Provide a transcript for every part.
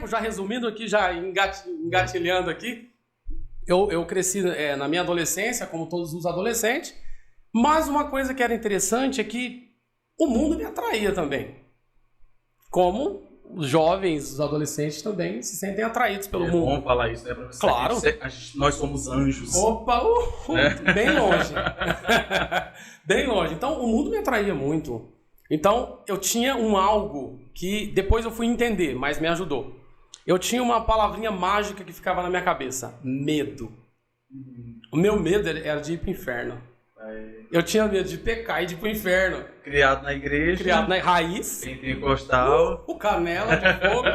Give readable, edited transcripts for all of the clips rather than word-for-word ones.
tempo, já resumindo aqui, já engatilhando aqui, eu cresci na minha adolescência, como todos os adolescentes, mas uma coisa que era interessante é que o mundo me atraía também. Como os jovens, os adolescentes também se sentem atraídos pelo mundo. É bom falar isso, né? Pra você claro. Nós somos anjos. Opa, bem longe. Bem longe. Então, o mundo me atraía muito. Então, eu tinha algo que depois eu fui entender, mas me ajudou. Eu tinha uma palavrinha mágica que ficava na minha cabeça. Medo. O meu medo era de ir pro inferno. Eu tinha medo de pecar e de ir pro inferno. Criado na igreja. Criado na raiz. Pentecostal. O canela de fogo.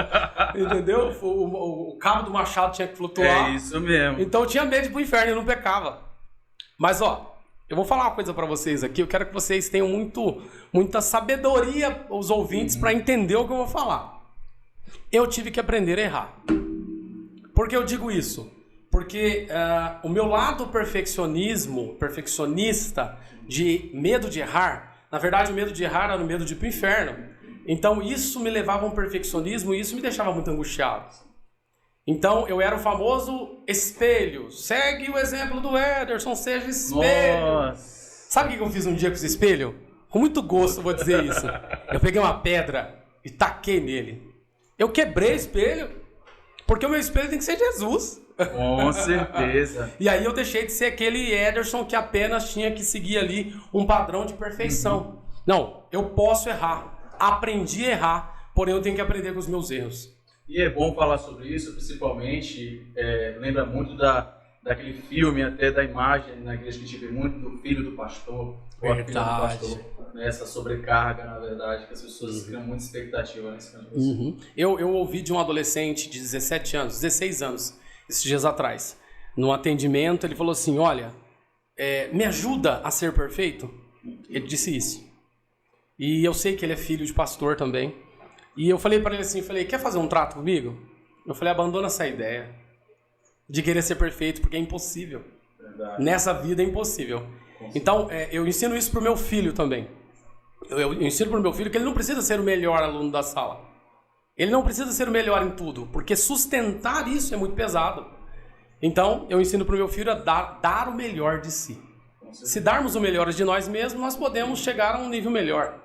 Entendeu? O cabo do machado tinha que flutuar. É isso mesmo. Então eu tinha medo de ir pro inferno e não pecava. Mas eu vou falar uma coisa pra vocês aqui. Eu quero que vocês tenham muita sabedoria, os ouvintes, pra entender o que eu vou falar. Eu tive que aprender a errar. Por que eu digo isso? Porque o meu lado perfeccionista, de medo de errar, na verdade o medo de errar era o medo de ir pro inferno. Então isso me levava a um perfeccionismo e isso me deixava muito angustiado. Então eu era o famoso espelho. Segue o exemplo do Ederson, seja espelho. Nossa. Sabe o que eu fiz um dia com esse espelho? Com muito gosto, vou dizer isso. Eu peguei uma pedra e taquei nele. Eu quebrei o espelho, porque o meu espelho tem que ser Jesus. Com certeza. E aí eu deixei de ser aquele Ederson que apenas tinha que seguir ali um padrão de perfeição. Não, eu posso errar. Aprendi a errar, porém eu tenho que aprender com os meus erros. E é bom falar sobre isso, principalmente, lembra muito daquele filme, até da imagem na igreja que a gente vê muito, do filho do pastor. Verdade. Filho do pastor, né? Essa sobrecarga, na verdade, que as pessoas criam muita expectativa nesse canto. Eu ouvi de um adolescente de 17 anos, 16 anos, esses dias atrás, no atendimento, ele falou assim, olha, me ajuda a ser perfeito? Ele disse isso. E eu sei que ele é filho de pastor também. E eu falei para ele assim, quer fazer um trato comigo? Eu falei, abandona essa ideia de querer ser perfeito, porque é impossível. Verdade. Nessa vida é impossível. Então, eu ensino isso pro meu filho também. Eu ensino pro meu filho que ele não precisa ser o melhor aluno da sala. Ele não precisa ser o melhor em tudo, porque sustentar isso é muito pesado. Então, eu ensino pro meu filho a dar o melhor de si. Se darmos o melhor de nós mesmos, nós podemos chegar a um nível melhor.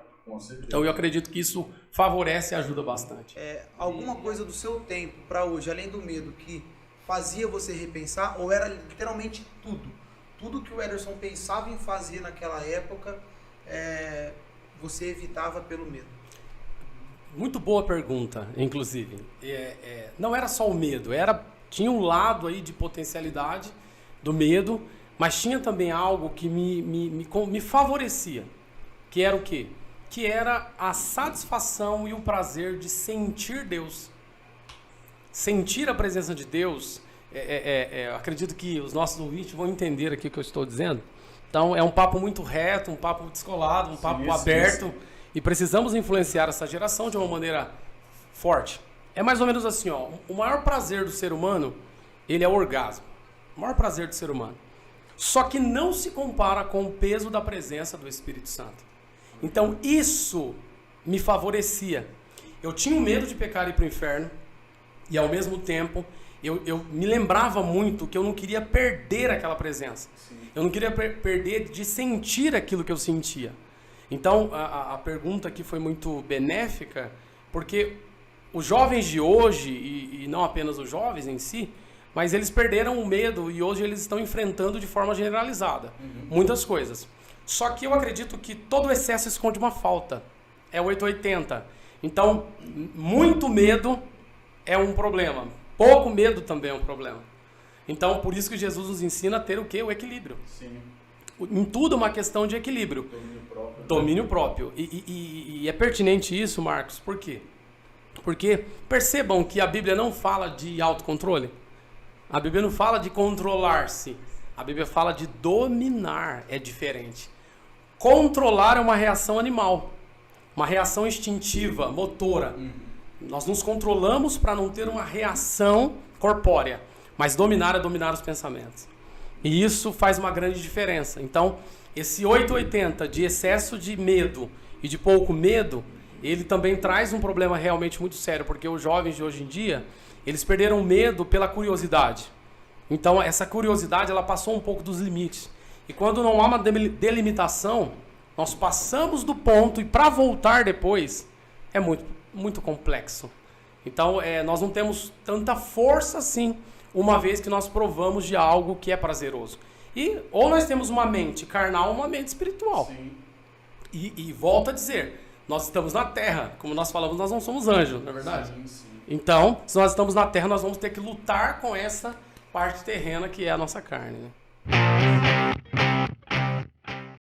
Então eu acredito que isso favorece e ajuda bastante. Alguma coisa do seu tempo para hoje, além do medo, que fazia você repensar, ou era literalmente tudo? Tudo que o Ederson pensava em fazer naquela época, você evitava pelo medo? Muito boa pergunta, inclusive. Não era só o medo, tinha um lado aí de potencialidade do medo, mas tinha também algo que me favorecia, que era o quê? Que era a satisfação e o prazer de sentir Deus. Sentir a presença de Deus, acredito que os nossos ouvintes vão entender aqui o que eu estou dizendo. Então, é um papo muito reto, um papo descolado, um papo aberto. E precisamos influenciar essa geração de uma maneira forte. É mais ou menos assim, o maior prazer do ser humano, ele é o orgasmo. O maior prazer do ser humano. Só que não se compara com o peso da presença do Espírito Santo. Então, isso me favorecia. Eu tinha medo de pecar e ir para o inferno. E, ao mesmo tempo, eu me lembrava muito que eu não queria perder aquela presença. Sim. Eu não queria perder de sentir aquilo que eu sentia. Então, a pergunta aqui foi muito benéfica, porque os jovens de hoje, e não apenas os jovens em si, mas eles perderam o medo e hoje eles estão enfrentando de forma generalizada muitas coisas. Só que eu acredito que todo excesso esconde uma falta. É 880. Então, muito medo é um problema. Pouco medo também é um problema. Então, por isso que Jesus nos ensina a ter o quê? O equilíbrio. Sim. Em tudo é uma questão de equilíbrio. Domínio próprio. E é pertinente isso, Marcos, por quê? Porque percebam que a Bíblia não fala de autocontrole. A Bíblia não fala de controlar-se. A Bíblia fala de dominar, é diferente. Controlar é uma reação animal, uma reação instintiva, motora. Nós nos controlamos para não ter uma reação corpórea, mas dominar é dominar os pensamentos. E isso faz uma grande diferença. Então, esse 880 de excesso de medo e de pouco medo, ele também traz um problema realmente muito sério, porque os jovens de hoje em dia, eles perderam medo pela curiosidade. Então, essa curiosidade, ela passou um pouco dos limites. E quando não há uma delimitação, nós passamos do ponto e para voltar depois é muito, muito complexo. Então, nós não temos tanta força assim, uma vez que nós provamos de algo que é prazeroso. E ou nós temos uma mente carnal ou uma mente espiritual. Sim. E volto a dizer, nós estamos na Terra. Como nós falamos, nós não somos anjos, não é verdade? Sim, sim. Então, se nós estamos na Terra, nós vamos ter que lutar com essa parte terrena que é a nossa carne, né?